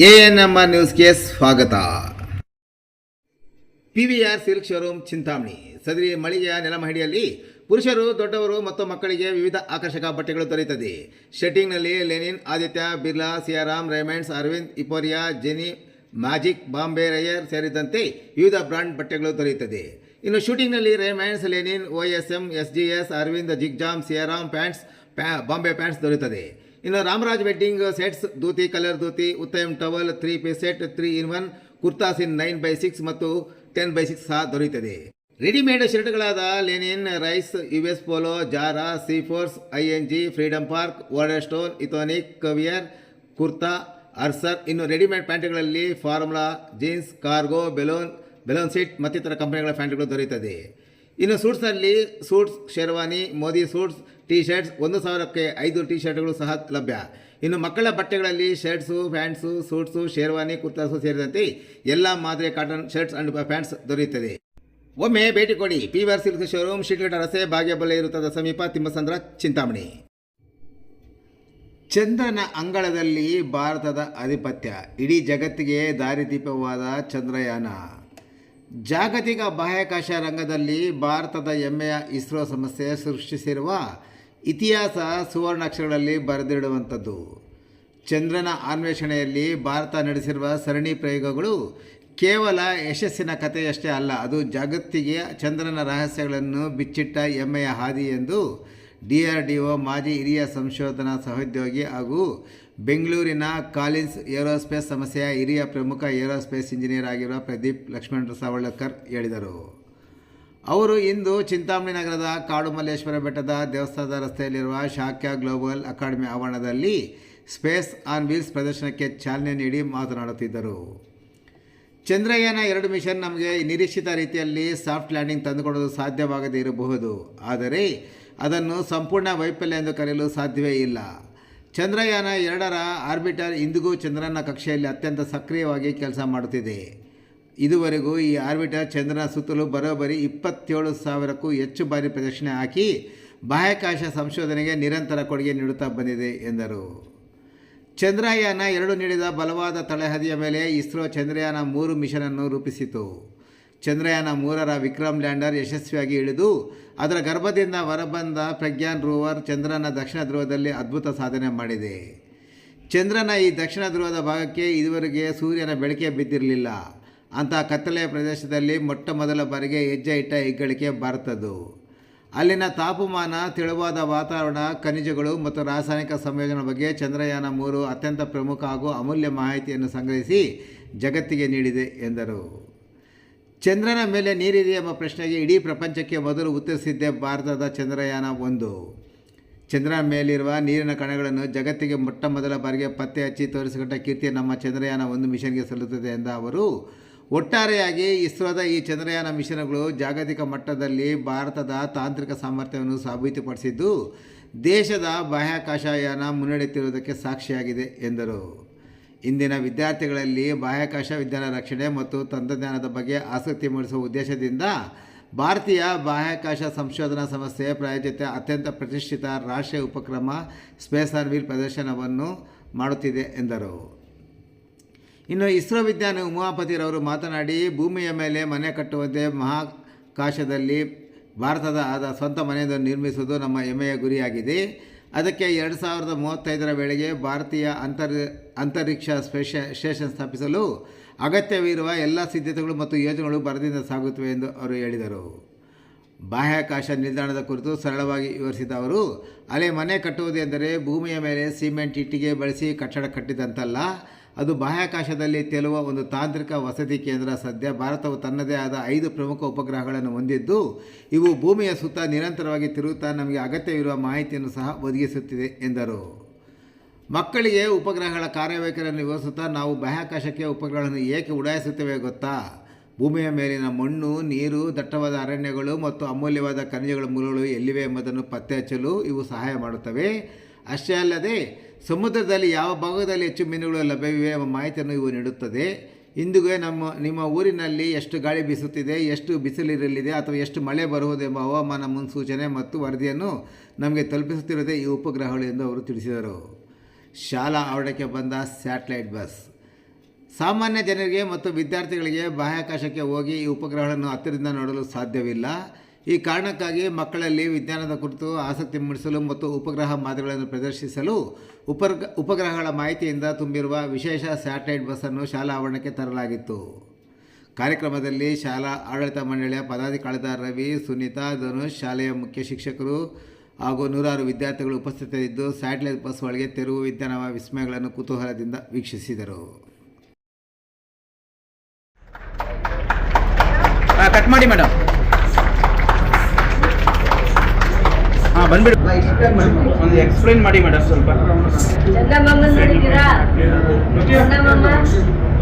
ANMR ನ್ಯೂಸ್ಗೆ ಸ್ವಾಗತ. PVR silk showroom Chintamani. ಸದರಿ ಮಳಿಗೆಯ ನೆಲಮಹಡಿಯಲ್ಲಿ ಪುರುಷರು, ದೊಡ್ಡವರು ಮತ್ತು ಮಕ್ಕಳಿಗೆ ವಿವಿಧ ಆಕರ್ಷಕ ಬಟ್ಟೆಗಳು ದೊರೆಯುತ್ತದೆ. ಶೆಟ್ಟಿಂಗ್ನಲ್ಲಿ ಲೆನಿನ್, ಆದಿತ್ಯ ಬಿರ್ಲಾ, ಸಿಯಾರಾಮ್, ರೇಮಂಡ್ಸ್, ಅರವಿಂದ್, ಇಪೋರಿಯಾ, ಜೆನಿ, ಮ್ಯಾಜಿಕ್, ಬಾಂಬೆ ರೈಯರ್ ಸೇರಿದಂತೆ ವಿವಿಧ ಬ್ರಾಂಡ್ ಬಟ್ಟೆಗಳು ದೊರೆಯುತ್ತದೆ. ಇನ್ನು ಶೂಟಿಂಗ್ನಲ್ಲಿ Raymonds, linen, OSM, SGS, Arvind, ಜಿಗ್ಜಾಮ್, ಸಿಯಾರಾಮ್ ಪ್ಯಾಂಟ್ಸ್, ಬಾಂಬೆ ಪ್ಯಾಂಟ್ಸ್ ದೊರೆಯುತ್ತದೆ. ಇನ್ನು Ramraj wedding sets, dhoti, colour dhoti, Uttam towel, 3 piece set, 3 in 1 kurtas in 9x6 ಮತ್ತು 10x6 ಸಹ ದೊರೆಯುತ್ತದೆ. ರೆಡಿಮೇಡ್ ಶರ್ಟ್ಗಳಾದ ಲೆನಿನ್, ರೈಸ್, US ಪೋಲೋ, ಜಾರಾ, ಸೀಫೋರ್ಸ್, ING, ಫ್ರೀಡಮ್ ಪಾರ್ಕ್, ವಾರ್ಡರ್ ಸ್ಟೋನ್, ಇಥೋನಿಕ್, ಕವಿಯರ್, ಕುರ್ತಾ, ಅರ್ಸರ್. ಇನ್ನು ರೆಡಿಮೇಡ್ ಪ್ಯಾಂಟ್ಗಳಲ್ಲಿ ಫಾರ್ಮುಲಾ, ಜೀನ್ಸ್, ಕಾರ್ಗೋ, ಬೆಲೂನ್ ಸೀಟ್ ಮತ್ತಿತರ ಕಂಪನಿಗಳ ಪ್ಯಾಂಟ್ಗಳು ದೊರೆಯುತ್ತದೆ. ಇನ್ನು ಸೂಟ್ಸ್ನಲ್ಲಿ suits, sherwani, Modi suits, T shirts, 1,000ಕ್ಕೆ 5 ಟಿ ಶರ್ಟ್ಗಳು ಸಹ ಲಭ್ಯ. ಇನ್ನು ಮಕ್ಕಳ ಬಟ್ಟೆಗಳಲ್ಲಿ shirts, pants, suits, sherwani, kurtas ಸೇರಿದಂತೆ ಎಲ್ಲ ಮಾದರಿಯ ಕಾಟನ್ ಶರ್ಟ್ಸ್ ಅಂಡ್ ಪ್ಯಾಂಟ್ಸ್ ದೊರೆಯುತ್ತದೆ. ಒಮ್ಮೆ ಭೇಟಿ ಕೊಡಿ. PVR ಸಿಲ್ಕ್ ಶೋರೂಮ್, ಶೀಟ್ಘಟ್ಟ ರಸ್ತೆ, ಭಾಗ್ಯಬಲ್ಲೆ ವೃತ್ತದ ಸಮೀಪ, ತಿಮ್ಮಸಂದ್ರ, ಚಿಂತಾಮಣಿ. ಚಂದ್ರನ ಅಂಗಳದಲ್ಲಿ ಭಾರತದ ಆಧಿಪತ್ಯ, ಇಡೀ ಜಗತ್ತಿಗೆ ದಾರಿದೀಪವಾದ ಚಂದ್ರಯಾನ. ಜಾಗತಿಕ ಬಾಹ್ಯಾಕಾಶ ರಂಗದಲ್ಲಿ ಭಾರತದ ಹೆಮ್ಮೆಯ ಇಸ್ರೋ ಸಂಸ್ಥೆ ಸೃಷ್ಟಿಸಿರುವ ಇತಿಹಾಸ ಸುವರ್ಣಾಕ್ಷರಗಳಲ್ಲಿ ಬರೆದಿಡುವಂಥದ್ದು. ಚಂದ್ರನ ಅನ್ವೇಷಣೆಯಲ್ಲಿ ಭಾರತ ನಡೆಸಿರುವ ಸರಣಿ ಪ್ರಯೋಗಗಳು ಕೇವಲ ಯಶಸ್ಸಿನ ಕಥೆಯಷ್ಟೇ ಅಲ್ಲ, ಅದು ಜಗತ್ತಿಗೆ ಚಂದ್ರನ ರಹಸ್ಯಗಳನ್ನು ಬಿಚ್ಚಿಟ್ಟ ಹೆಮ್ಮೆಯ ಹಾದಿ ಎಂದು DRDO ಮಾಜಿ ಹಿರಿಯ ಸಂಶೋಧನಾ ಸಹೋದ್ಯೋಗಿ ಹಾಗೂ ಬೆಂಗಳೂರಿನ ಕಾಲಿನ್ಸ್ ಏರೋಸ್ಪೇಸ್ ಸಂಸ್ಥೆಯ ಹಿರಿಯ ಪ್ರಮುಖ ಏರೋಸ್ಪೇಸ್ ಇಂಜಿನಿಯರ್ ಆಗಿರುವ ಪ್ರದೀಪ್ ಲಕ್ಷ್ಮಣ ಸಾವಳಕರ್ ಹೇಳಿದರು. ಅವರು ಇಂದು ಚಿಂತಾಮಣಿ ನಗರದ ಕಾಡು ಮಲ್ಲೇಶ್ವರ ಬೆಟ್ಟದ ದೇವಸ್ಥಾನದ ರಸ್ತೆಯಲ್ಲಿರುವ ಶಾಕ್ಯ ಗ್ಲೋಬಲ್ ಅಕಾಡೆಮಿ ಆವರಣದಲ್ಲಿ ಸ್ಪೇಸ್ ಆನ್ ವೀಲ್ಸ್ ಪ್ರದರ್ಶನಕ್ಕೆ ಚಾಲನೆ ನೀಡಿ ಮಾತನಾಡುತ್ತಿದ್ದರು. ಚಂದ್ರಯಾನ 2 ಮಿಷನ್ ನಮಗೆ ನಿರೀಕ್ಷಿತ ರೀತಿಯಲ್ಲಿ ಸಾಫ್ಟ್ ಲ್ಯಾಂಡಿಂಗ್ ತಂದುಕೊಡಲು ಸಾಧ್ಯವಾಗದೇ ಇರಬಹುದು, ಆದರೆ ಅದನ್ನು ಸಂಪೂರ್ಣ ವೈಫಲ್ಯ ಎಂದು ಕರೆಯಲು ಸಾಧ್ಯವೇ ಇಲ್ಲ. ಚಂದ್ರಯಾನ 2ರ ಆರ್ಬಿಟರ್ ಇಂದಿಗೂ ಚಂದ್ರನ ಕಕ್ಷೆಯಲ್ಲಿ ಅತ್ಯಂತ ಸಕ್ರಿಯವಾಗಿ ಕೆಲಸ ಮಾಡುತ್ತಿದೆ. ಇದುವರೆಗೂ ಈ ಆರ್ಬಿಟರ್ ಚಂದ್ರನ ಸುತ್ತಲೂ ಬರೋಬ್ಬರಿ 27,000ಕ್ಕೂ ಹೆಚ್ಚು ಬಾರಿ ಪ್ರದಕ್ಷಿಣೆ ಹಾಕಿ ಬಾಹ್ಯಾಕಾಶ ಸಂಶೋಧನೆಗೆ ನಿರಂತರ ಕೊಡುಗೆ ನೀಡುತ್ತಾ ಬಂದಿದೆ ಎಂದರು. ಚಂದ್ರಯಾನ 2 ನೀಡಿದ ಬಲವಾದ ತಳಹದಿಯ ಮೇಲೆ ಇಸ್ರೋ ಚಂದ್ರಯಾನ 3 ಮಿಷನನ್ನು ರೂಪಿಸಿತು. ಚಂದ್ರಯಾನ 3ರ ವಿಕ್ರಮ್ ಲ್ಯಾಂಡರ್ ಯಶಸ್ವಿಯಾಗಿ ಇಳಿದು ಅದರ ಗರ್ಭದಿಂದ ಹೊರಬಂದ ಪ್ರಜ್ಞಾನ್ ರೋವರ್ ಚಂದ್ರನ ದಕ್ಷಿಣ ಧ್ರುವದಲ್ಲಿ ಅದ್ಭುತ ಸಾಧನೆ ಮಾಡಿದೆ. ಚಂದ್ರನ ಈ ದಕ್ಷಿಣ ಧ್ರುವದ ಭಾಗಕ್ಕೆ ಇದುವರೆಗೆ ಸೂರ್ಯನ ಬೆಳಕೆ ಬಿದ್ದಿರಲಿಲ್ಲ. ಅಂತಹ ಕತ್ತಲೆಯ ಪ್ರದೇಶದಲ್ಲಿ ಮೊಟ್ಟ ಮೊದಲ ಬಾರಿಗೆ ಹೆಜ್ಜೆ ಇಟ್ಟ ಹೆಗ್ಗಳಿಕೆ ಭಾರತದ್ದು. ಅಲ್ಲಿನ ತಾಪಮಾನ, ತೆಳುವಾದ ವಾತಾವರಣ, ಖನಿಜಗಳು ಮತ್ತು ರಾಸಾಯನಿಕ ಸಂಯೋಜನೆ ಬಗ್ಗೆ ಚಂದ್ರಯಾನ 3 ಅತ್ಯಂತ ಪ್ರಮುಖ ಹಾಗೂ ಅಮೂಲ್ಯ ಮಾಹಿತಿಯನ್ನು ಸಂಗ್ರಹಿಸಿ ಜಗತ್ತಿಗೆ ನೀಡಿದೆ ಎಂದರು. ಚಂದ್ರನ ಮೇಲೆ ನೀರಿದೆ ಎಂಬ ಪ್ರಶ್ನೆಗೆ ಇಡೀ ಪ್ರಪಂಚಕ್ಕೆ ಮೊದಲು ಉತ್ತರಿಸಿದ್ದೇ ಭಾರತದ ಚಂದ್ರಯಾನ 1. ಚಂದ್ರನ ಮೇಲಿರುವ ನೀರಿನ ಕಣಗಳನ್ನು ಜಗತ್ತಿಗೆ ಮೊಟ್ಟ ಮೊದಲ ಬಾರಿಗೆ ಪತ್ತೆ ಹಚ್ಚಿ ತೋರಿಸಿಕೊಟ್ಟ ಕೀರ್ತಿ ನಮ್ಮ ಚಂದ್ರಯಾನ 1 ಮಿಷನ್ಗೆ ಸಲ್ಲುತ್ತದೆ ಎಂದ ಅವರು, ಒಟ್ಟಾರೆಯಾಗಿ ಇಸ್ರೋದ ಈ ಚಂದ್ರಯಾನ ಮಿಷನ್ಗಳು ಜಾಗತಿಕ ಮಟ್ಟದಲ್ಲಿ ಭಾರತದ ತಾಂತ್ರಿಕ ಸಾಮರ್ಥ್ಯವನ್ನು ಸಾಬೀತುಪಡಿಸಿದ್ದು ದೇಶದ ಬಾಹ್ಯಾಕಾಶಯಾನ ಮುನ್ನಡೆಯುತ್ತಿರುವುದಕ್ಕೆ ಸಾಕ್ಷಿಯಾಗಿದೆ ಎಂದರು. ಇಂದಿನ ವಿದ್ಯಾರ್ಥಿಗಳಲ್ಲಿ ಬಾಹ್ಯಾಕಾಶ ವಿಜ್ಞಾನ, ರಕ್ಷಣೆ ಮತ್ತು ತಂತ್ರಜ್ಞಾನದ ಬಗ್ಗೆ ಆಸಕ್ತಿ ಮೂಡಿಸುವ ಉದ್ದೇಶದಿಂದ ಭಾರತೀಯ ಬಾಹ್ಯಾಕಾಶ ಸಂಶೋಧನಾ ಸಂಸ್ಥೆ ಪ್ರಾಯೋಜಿತ ಅತ್ಯಂತ ಪ್ರತಿಷ್ಠಿತ ರಾಷ್ಟ್ರೀಯ ಉಪಕ್ರಮ ಸ್ಪೇಸ್ ಆನ್ ವೀಲ್ ಪ್ರದರ್ಶನವನ್ನು ಮಾಡುತ್ತಿದೆ ಎಂದರು. ಇನ್ನು ಇಸ್ರೋ ವಿಜ್ಞಾನಿ ಉಮಾಪತಿರವರು ಮಾತನಾಡಿ, ಭೂಮಿಯ ಮೇಲೆ ಮನೆ ಕಟ್ಟುವಂತೆ ಮಹಾಕಾಶದಲ್ಲಿ ಭಾರತದ ಸ್ವಂತ ಮನೆಯನ್ನು ನಿರ್ಮಿಸುವುದು ನಮ್ಮ ಹೆಮ್ಮೆಯ ಗುರಿಯಾಗಿದೆ. ಅದಕ್ಕೆ 2035ರ ವೇಳೆಗೆ ಭಾರತೀಯ ಅಂತರಿಕ್ಷ ಸ್ಟೇಷನ್ ಸ್ಥಾಪಿಸಲು ಅಗತ್ಯವಿರುವ ಎಲ್ಲ ಸಿದ್ಧತೆಗಳು ಮತ್ತು ಯೋಜನೆಗಳು ಭರದಿಂದ ಸಾಗುತ್ತವೆ ಎಂದು ಅವರು ಹೇಳಿದರು. ಬಾಹ್ಯಾಕಾಶ ನಿಲ್ದಾಣದ ಕುರಿತು ಸರಳವಾಗಿ ವಿವರಿಸಿದ ಅವರು, ಮನೆ ಕಟ್ಟುವುದು ಎಂದರೆ ಭೂಮಿಯ ಮೇಲೆ ಸಿಮೆಂಟ್ ಇಟ್ಟಿಗೆ ಬಳಸಿ ಕಟ್ಟಡ ಕಟ್ಟಿದಂತಲ್ಲ, ಅದು ಬಾಹ್ಯಾಕಾಶದಲ್ಲಿ ತೇಲುವ ಒಂದು ತಾಂತ್ರಿಕ ವಸತಿ ಕೇಂದ್ರ. ಸದ್ಯ ಭಾರತವು ತನ್ನದೇ ಆದ 5 ಪ್ರಮುಖ ಉಪಗ್ರಹಗಳನ್ನು ಹೊಂದಿದ್ದು, ಇವು ಭೂಮಿಯ ಸುತ್ತ ನಿರಂತರವಾಗಿ ತಿರುಗುತ್ತಾ ನಮಗೆ ಅಗತ್ಯವಿರುವ ಮಾಹಿತಿಯನ್ನು ಸಹ ಒದಗಿಸುತ್ತಿದೆ ಎಂದರು. ಮಕ್ಕಳಿಗೆ ಉಪಗ್ರಹಗಳ ಕಾರ್ಯವೈಖರಿಯನ್ನು ವಿವರಿಸುತ್ತಾ, ನಾವು ಬಾಹ್ಯಾಕಾಶಕ್ಕೆ ಉಪಗ್ರಹಗಳನ್ನು ಏಕೆ ಉಡಾಯಿಸುತ್ತೇವೆ ಗೊತ್ತಾ? ಭೂಮಿಯ ಮೇಲಿನ ಮಣ್ಣು, ನೀರು, ದಟ್ಟವಾದ ಅರಣ್ಯಗಳು ಮತ್ತು ಅಮೂಲ್ಯವಾದ ಖನಿಜಗಳ ಮೂಲಗಳು ಎಲ್ಲಿವೆ ಎಂಬುದನ್ನು ಪತ್ತೆ ಹಚ್ಚಲು ಇವು ಸಹಾಯ ಮಾಡುತ್ತವೆ. ಅಷ್ಟೇ ಅಲ್ಲದೆ ಸಮುದ್ರದಲ್ಲಿ ಯಾವ ಭಾಗದಲ್ಲಿ ಹೆಚ್ಚು ಮೀನುಗಳು ಲಭ್ಯವಿವೆ ಎಂಬ ಮಾಹಿತಿಯನ್ನು ಇವು ನೀಡುತ್ತದೆ. ಇಂದಿಗೂ ನಿಮ್ಮ ಊರಿನಲ್ಲಿ ಎಷ್ಟು ಗಾಳಿ ಬೀಸುತ್ತಿದೆ, ಎಷ್ಟು ಬಿಸಿಲಿರಲಿದೆ ಅಥವಾ ಎಷ್ಟು ಮಳೆ ಬರುವುದೆಂಬ ಹವಾಮಾನ ಮುನ್ಸೂಚನೆ ಮತ್ತು ವರದಿಯನ್ನು ನಮಗೆ ತಲುಪಿಸುತ್ತಿರುವುದೇ ಈ ಉಪಗ್ರಹಗಳು ಎಂದು ಅವರು ತಿಳಿಸಿದರು. ಶಾಲಾ ಆವರಣಕ್ಕೆ ಬಂದ ಸ್ಯಾಟಲೈಟ್ ಬಸ್. ಸಾಮಾನ್ಯ ಜನರಿಗೆ ಮತ್ತು ವಿದ್ಯಾರ್ಥಿಗಳಿಗೆ ಬಾಹ್ಯಾಕಾಶಕ್ಕೆ ಹೋಗಿ ಈ ಉಪಗ್ರಹಗಳನ್ನು ಹತ್ತಿರದಿಂದ ನೋಡಲು ಸಾಧ್ಯವಿಲ್ಲ. ಈ ಕಾರಣಕ್ಕಾಗಿ ಮಕ್ಕಳಲ್ಲಿ ವಿಜ್ಞಾನದ ಕುರಿತು ಆಸಕ್ತಿ ಮೂಡಿಸಲು ಮತ್ತು ಉಪಗ್ರಹ ಮಾದರಿಗಳನ್ನು ಪ್ರದರ್ಶಿಸಲು ಉಪಗ್ರಹಗಳ ಮಾಹಿತಿಯಿಂದ ತುಂಬಿರುವ ವಿಶೇಷ ಸ್ಯಾಟಲೈಟ್ ಬಸ್ಸನ್ನು ಶಾಲಾ ಆವರಣಕ್ಕೆ ತರಲಾಗಿತ್ತು. ಕಾರ್ಯಕ್ರಮದಲ್ಲಿ ಶಾಲಾ ಆಡಳಿತ ಮಂಡಳಿಯ ಪದಾಧಿಕಾರಿಗಳಾದ ರವಿ, ಸುನೀತಾ, ಧನುಷ್, ಶಾಲೆಯ ಮುಖ್ಯ ಶಿಕ್ಷಕರು ಹಾಗೂ ನೂರಾರು ವಿದ್ಯಾರ್ಥಿಗಳು ಉಪಸ್ಥಿತರಿದ್ದು ಸ್ಯಾಟಲೈಟ್ ಬಸ್ ಒಳಗೆ ತೆರವು ವಿಜ್ಞಾನ ವಿಸ್ಮಯಗಳನ್ನು ಕುತೂಹಲದಿಂದ ವೀಕ್ಷಿಸಿದರು. ಕಟ್ ಮಾಡಿ ಮೇಡಮ್. ಬಂದ್ಬಿಡು. ಒಂದು ಎಕ್ಸ್ಪ್ಲೈನ್ ಮಾಡಿ ಮೇಡಮ್ ಸ್ವಲ್ಪ. ಚಂದಮಾಮ ನೋಡಿದ್ದೀರಾ? ಚಂದಮಾಮ,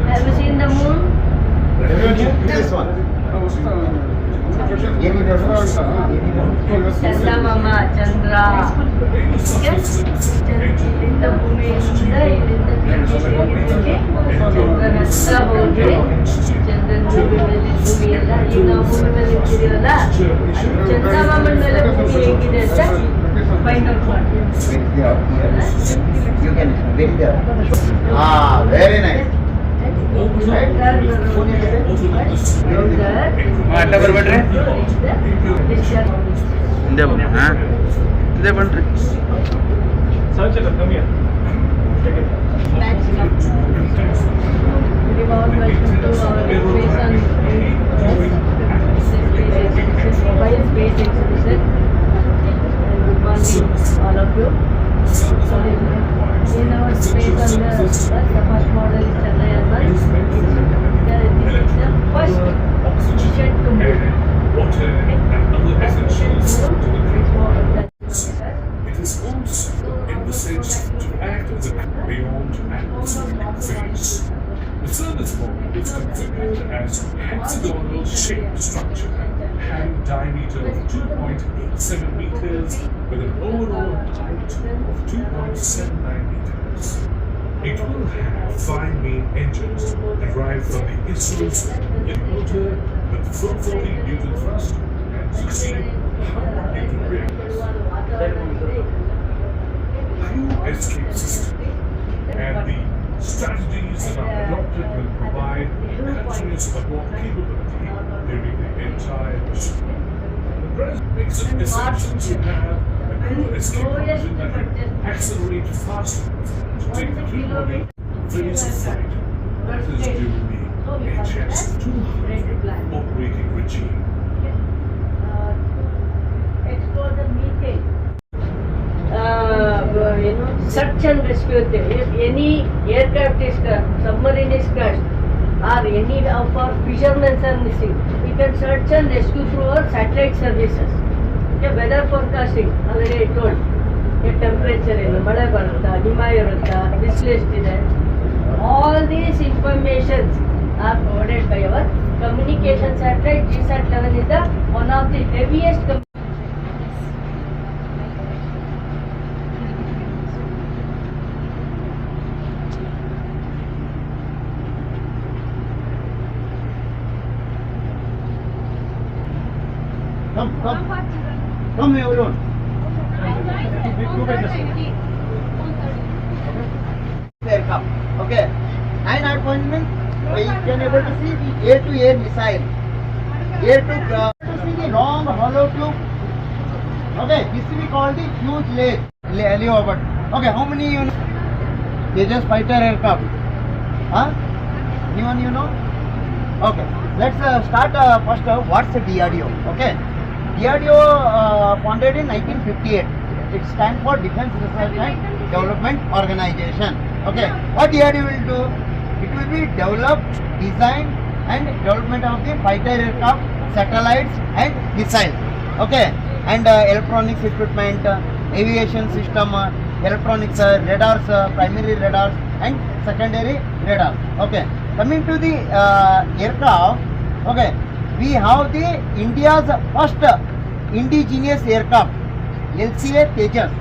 have you seen the moon? This one. ಚಂದಮಾಮ, ಚಂದ್ರ. ಇಲ್ಲಿಂದ ಭೂಮಿಯಿಂದ ಇಲ್ಲಿಂದ ಚಂದ್ರನ ಹತ್ರ ಹೋಗಿ ಚಂದ್ರನ ಭೂಮಿ ಎಲ್ಲ ಈಗ ನಾವು ಭೂಮಿ ಮೇಲೆ ಇರ್ತೀವಲ್ಲ, ಚಂದಮಾಮನ ಮೇಲೆ ಭೂಮಿ ಹೇಗಿದೆ ಅಂತ ಫೈಂಡ್ ಔಟ್ ಮಾಡ್ತೀವಿ. Very nice. ಅಡ್ಡ ಬರ್ಬೇಡ್ರಿ, ಹಿಂದೆ ಬನ್ನಿ. ಹಿಂದೆ ಬನ್ರಿ. Mobile space exhibition. Good morning, all of you. In our space on the first model is Chandrayaan 1. This is the first mission to move. It is also in the sense to act as a beyond atmospheric phase. The service model is configured as hexagonal shaped structure having diameter of 2.87 meters with an overall height of 2.79 meters. It will have 5 main engines derived from the ISRO's motor with 440 Newton thrust and 16 100 Newton reactors. Crew escape system and the strategies that are adopted will provide continuous abort capability during the entire mission. The president makes it essential to have a crew escape engine that can accelerate faster to take the crew body phase of flight. That is during the HS-200 operating regime. Explore the methane. Search and rescue. If any aircraft is crashed, submarine is crashed, or any of our fishermen are missing, we can search and rescue through our satellite services. Okay, weather forecasting, already I told. Temperature ಏನು, ಮಳೆ ಬರುತ್ತಾ, ಹಿಮ ಇರುತ್ತಾ, ಬಿಸಿಲು ಎಷ್ಟಿದೆ, all these informations are provided by our communication satellite. GSAT-11 is the one of the heaviest Come everyone. Aircraft. Okay. And at one minute, we can able to see the air-to-air missile. Air to see the long hollow tube. Okay. This we call the huge leopard. Okay. How many you know? Tejas fighter aircraft. Huh? Anyone you know? Okay. Let's start first. What's a DRDO? Okay. DRDO founded in 1958. It stands for Defense Research and Development Organization. Okay, what DRDO will do? It will be develop, design and development of the fighter aircraft, satellites and missiles. Okay, and electronics equipment, aviation system, electronics, radars, primary radars and secondary radars. Okay, coming to the aircraft. Okay, we have the India's first indigenous aircraft, LCA Tejas.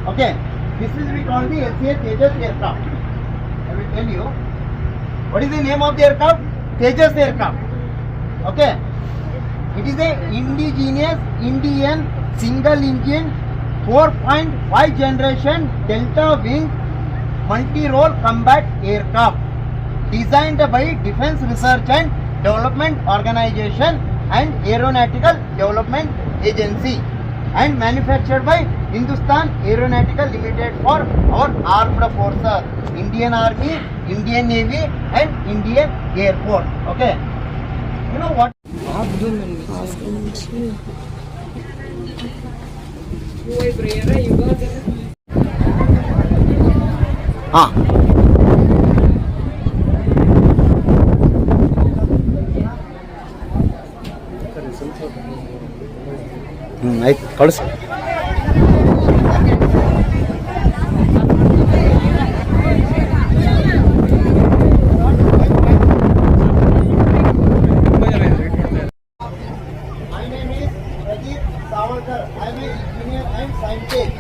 Okay, this is we call the LCA Tejas aircraft. I will tell you what is the name of the aircraft. Tejas aircraft. Okay, it is a indigenous Indian single engine 4.5 generation delta wing multi-role combat aircraft. designed by Defense Research and Development Organization and Aeronautical Development Agency and manufactured by Hindustan Aeronautical Limited for our armed forces, Indian Army, Indian Navy and Indian Air Force. Okay. You know what? हाँ ಆಯ್ತು ಕಳಿಸಿ My name is Pradeep Savarkar. I am an engineer and scientist.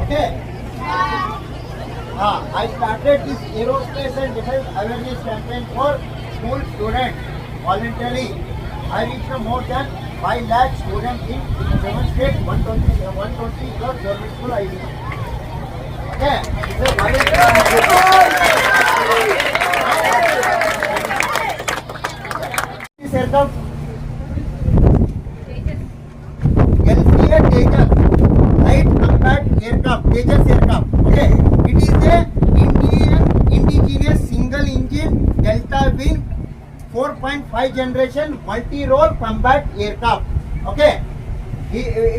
Okay. I started this aerospace and defense awareness campaign for school students voluntarily. I reached more than 5 lakh students in 7 states, 120 plus government school ID. Okay. It's a this aircraft LCA Tejas, light combat aircraft, Tejas aircraft. Okay, it is a indigenous single engine delta wing 4.5 generation multi-role combat aircraft. Okay,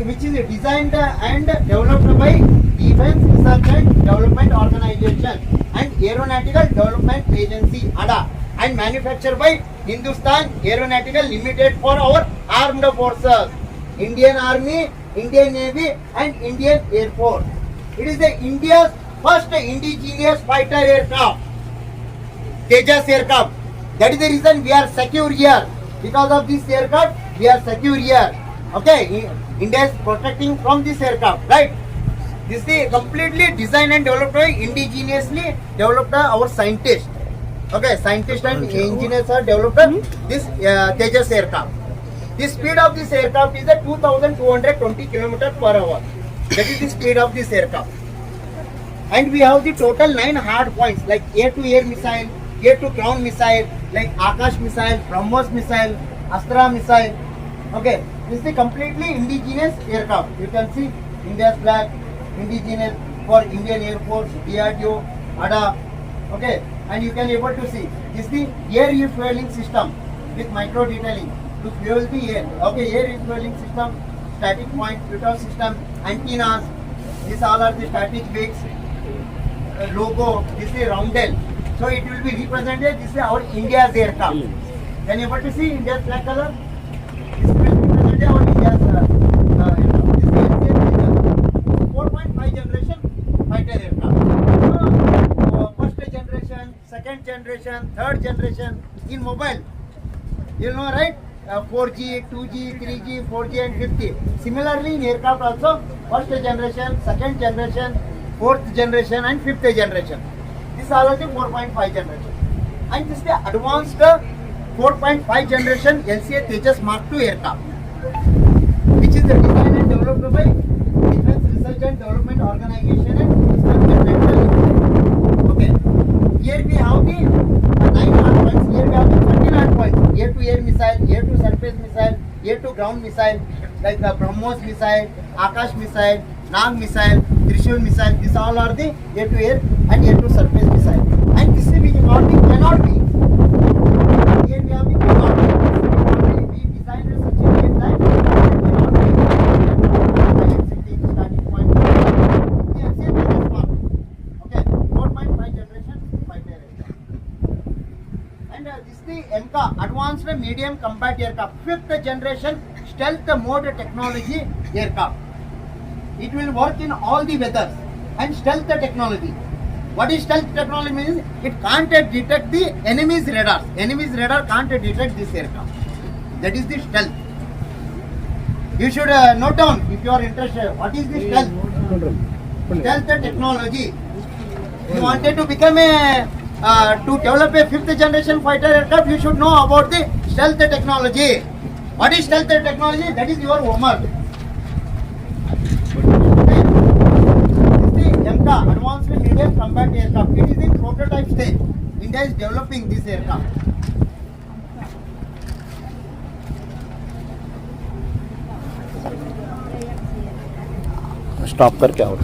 which is designed and developed by Defense Research and Development Organization and Aeronautical Development Agency (ADA) and manufactured by Hindustan Aeronautical Limited for our armed forces, Indian Army, Indian Navy and Indian Air Force. It is the India's first indigenous fighter aircraft, Tejas aircraft. That is the reason we are secure here. Because of this aircraft, we are secure here. Okay, India is protecting from this aircraft, right? This is completely designed and developed by indigenously developed by our scientists. Okay, scientists and engineers have developed this Tejas aircraft. The speed of this aircraft is at 2,220 km per hour. That is the speed of this aircraft. And we have the total 9 hard points like air-to-air missile, air-to-ground missile, like Akash missile, BrahMos missile, Astra missile. Okay, this is the completely indigenous aircraft. You can see India's flag, indigenous for Indian Air Force, DRDO, ADA. Okay, and you can able to see this is the air refueling system with micro detailing to fuel the air. Okay, air refueling system, static point, filter system, antennas. These all are the static wings. Logo. This is roundel. So it will be represented. This is our India's aircraft. Can you able to see India's flag color? This will represent our India's aircraft. This is 4.5 generation fighter aircraft. First generation, second generation, third generation in mobile. You know, right? 4G, 2G, 3G, 4G and 5G. Similarly in aircraft also, first generation, second generation, fourth generation and fifth generation. This all are the 4.5 generation. And this is the advanced 4.5 generation LCA Tejas Mark II aircraft, which is designed and developed by Defense Research and Development Organization and Hindustan Aeronautical Limited. Okay, here we have the 9 hard points. Here we have the 13 hard points: air-to-air missile, air-to-surface missile, air-to-ground missile, like the BrahMos missile, Akash missile, Nag missile, Trishul missile. These all are the air-to-air and air-to-surface missile. And this is we cannot be. Here we have the cannot be. We designed such a way that it cannot be. Starting point. Yes, same as this one. Okay, 4.5 generation fighter aircraft. And this is the MCA, Advanced Medium Combat Aircraft, 5th generation stealth mode technology aircraft. It will work in all the weathers. And stealth technology. What is stealth technology means? It can't detect the enemy's radars. Enemy's radar can't detect this aircraft. That is the stealth. You should note down if you are interested. What is the stealth? Stealth technology. You wanted to become to develop a 5th generation fighter aircraft, you should know about the stealth technology. What is stealth technology? That is your homework. MCA, Advanced Medium Combat Aircraft. It is in prototype stage. India India is developing this aircraft. Stop करके आओ.